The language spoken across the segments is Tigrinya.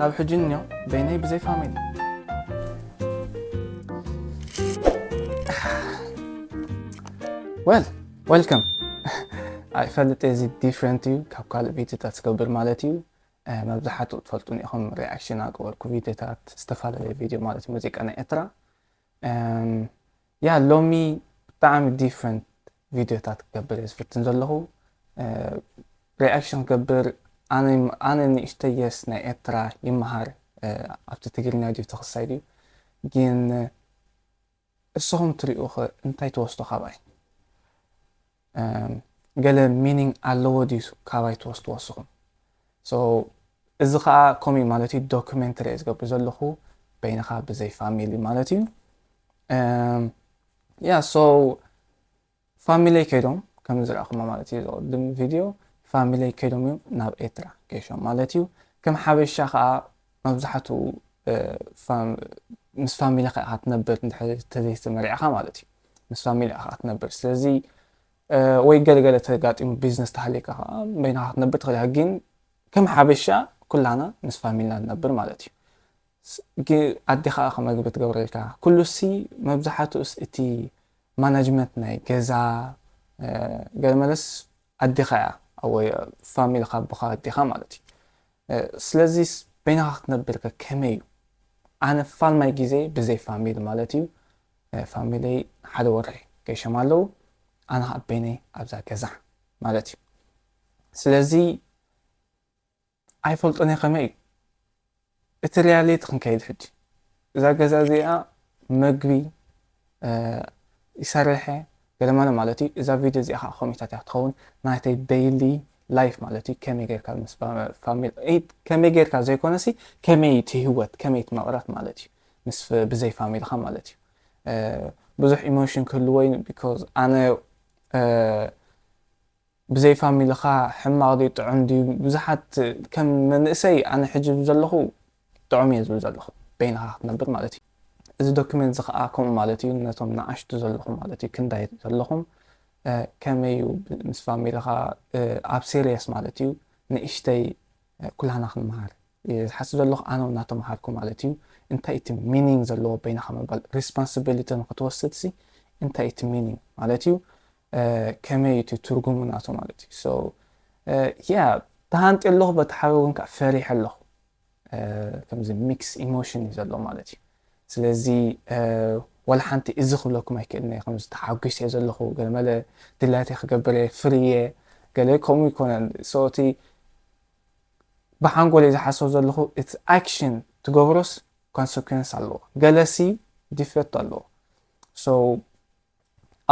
ካብ ሕጅንዮ በይነይ ብዘይ ፋሚሊ ዌልከም ኣይፈልጥ እዚ ዲፍረንት እዩ ካብ ካልእ ቪድዮታት ዝገብር ማለት እዩ መብዛሕትኡ ትፈልጡን ኢኹም ሪኣክሽን ኣገበርኩ ቪድዮታት ዝተፈላለየ ቪድዮ ማለት እዩ ሙዚቃ ናይ ኤርትራ ያ ሎሚ ብጣዕሚ ዲፍረንት ቪድዮታት ክገብር እየ ዝፍትን ዘለኹ ሪኣክሽን ክገብር ኣነ ንእሽተየስ ናይ ኤርትራ ይመሃር ኣብቲ ትግርኛ ድዩ ተኸሳይ ድዩ ግን እስኹም ትሪኡ እንታይ ተወስዶ ካባይ ገለ ሚኒንግ ኣለዎ ድዩ ካባይ ተወስዶ ወስኹም ሶ እዚ ከዓ ኮሚ ማለት እዩ ዶክመንተሪ ዝገብር ዘለኹ በይንኻ ብዘይ ፋሚሊ ማለት እዩ ያ ሶ ፋሚሊ ከይዶም ከም ዝረኣኹም ማለት እዩ ዝቅድም ቪድዮ ፋሚሊ ከይዶም እዮም ናብ ኤርትራ ገሾም ማለት እዩ ከም ሓበሻ ከዓ መብዛሕትኡ ምስ ፋሚሊ ከዓ ትነብር ተዘይተመሪዕኻ ማለት እዩ ምስ ፋሚሊ ከዓ ትነብር ስለዚ ወይ ገለገለ ተጋጢሙ ቢዝነስ ተሃሊካ ከዓ በይንኻ ትነብር ትኽእል ግን ከም ሓበሻ ኩላና ምስ ፋሚሊና ንነብር ማለት እዩ ኣዴኻ ከመግቢ ትገብረልካ ኩሉሲ መብዛሕትኡስ እቲ ማናጅመንት ናይ ገዛ ገለመለስ ኣዴኻ ወይ ፋሚሊ ካቦኻ ኣዴኻ ማለት እዩ ስለዚ በይንኻ ክትነብር ከመይ እዩ ኣነ ፋልማይ ግዜ ብዘይ ፋሚሊ ማለት እዩ ፋሚሊ ሓደ ወርሒ ገሾም ኣለዉ ኣነ ከዓ በይነይ ኣብዛ ገዛ ማለት እዩ ስለዚ ኣይፈልጦን ከመይ እዩ እቲ ሪያሊቲ ክንከይድ ሕጂ እዛ ገዛ እዚኣ መግቢ ይሰርሐ ገለመለ ማለት እዩ እዛ ቪድዮ እዚኣ ከዓ ኮሚታት እያ ትኸውን ናተይ ዴይሊ ላይፍ ማለት እዩ ከመይ ጌርካ ምስ ፋሚሊ ከመይ ጌርካ ዘይኮነሲ ከመይ እቲ ህይወት ከመይ እቲ መቕረት ማለት እዩ ምስ ብዘይ ፋሚሊኻ ማለት እዩ ብዙሕ ኢሞሽን ክህልወይ ቢኮዝ ኣነ ብዘይ ፋሚሊኻ ሕማቕ ድዩ ጥዑም ድዩ ብዙሓት ከም መንእሰይ ኣነ ሕጂ ዘለኹ ጥዑም እየ ዝብል ዘለኹ በይንኻ ክትነብር ማለት እዩ እዚ ዶክመንት እዚ ከዓ ከምኡ ማለት እዩ ነቶም ንኣሽቱ ዘለኹም ማለት እዩ ክንዳይ ዘለኹም ከመይ እዩ ምስ ፋሚሊኻ ኣብ ሲሪየስ ማለት እዩ ንእሽተይ ኩላና ክንመሃር ዝሓስብ ዘለኹ ኣነ እናተምሃርኩ ማለት እዩ እንታይ እቲ ሚኒንግ ዘለዎ በይንኻ ምባል ሪስፖንሲቢሊቲ ንክትወስድ ሲ እንታይ እቲ ሚኒንግ ማለት እዩ ከመይ እቲ ትርጉሙ ናቶ ማለት እዩ ሶ ያ ተሃንጢ ኣለኹ በቲ ሓዊ እውን ከዓ ፈሪሕ ኣለኹ ከምዚ ሚክስ ኢሞሽን እዩ ዘሎ ማለት እዩ ስለዚ ወላ ሓንቲ እዚ ክብለኩም ኣይክእልኒ ከምዚ ተሓጒስ እየ ዘለኹ ገለመለ ድላተይ ክገብር እየ ፍርየ ገለ ከምኡ ይኮነን ሶ እቲ ብሓንጎል እየ ዝሓስብ ዘለኹ እቲ ኣክሽን ትገብሮስ ኮንሰኩንስ ኣለዎ ገለሲ ዲፌክት ኣለዎ ሶ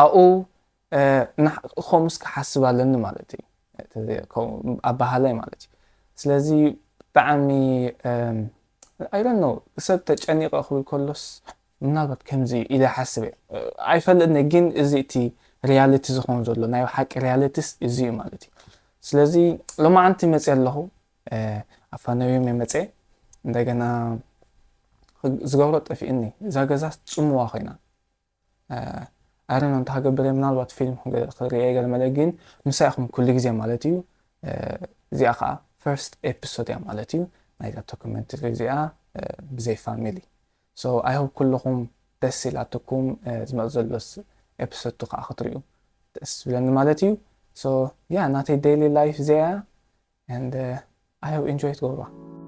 ኣብኡ ከምኡስ ክሓስብ ኣለኒ ማለት እዩ ኣባህላይ ማለት እዩ ስለዚ ብጣዕሚ I don't know ሰብ ተጨኒቐ ክብል ከሎስ ምናልባት ከምዚ ኢለ ሓስብ ኣይፈልጥኒ ግን እዚ እቲ ሪያሊቲ ዝኸውን ዘሎ ናይ ሓቂ ሪያሊቲስ እዚ እዩ ማለት እዩ ስለዚ ሎማዓንቲ መፅእ ኣለኹ ኣፋነዊም መፅእ እንደገና ዝገብሮ ጠፊእኒ እዛ ገዛ ፅሙዋ ኮይና ኣረን እንታይ ገበረ ምናልባት ፊልም ክሪአ ገለመለ ግን ምሳይ ኢኹም ኩሉ ግዜ ማለት እዩ እዚኣ ከዓ ፈርስት ኤፒሶድ እያ ማለት እዩ ናይዛ ዶክመንተሪ እዚኣ ብዘይ ፋሚሊ ሶ ኣይ ሆፕ ኩልኹም ደስ ኢላትኩም ዝመፅ ዘሎስ ኤፒሶድ ከዓ ክትሪኡ ደስ ዝብለኒ ማለት እዩ ሶ ያ ናተይ ዴይሊ ላይፍ እዚኣ and I hope you enjoy it.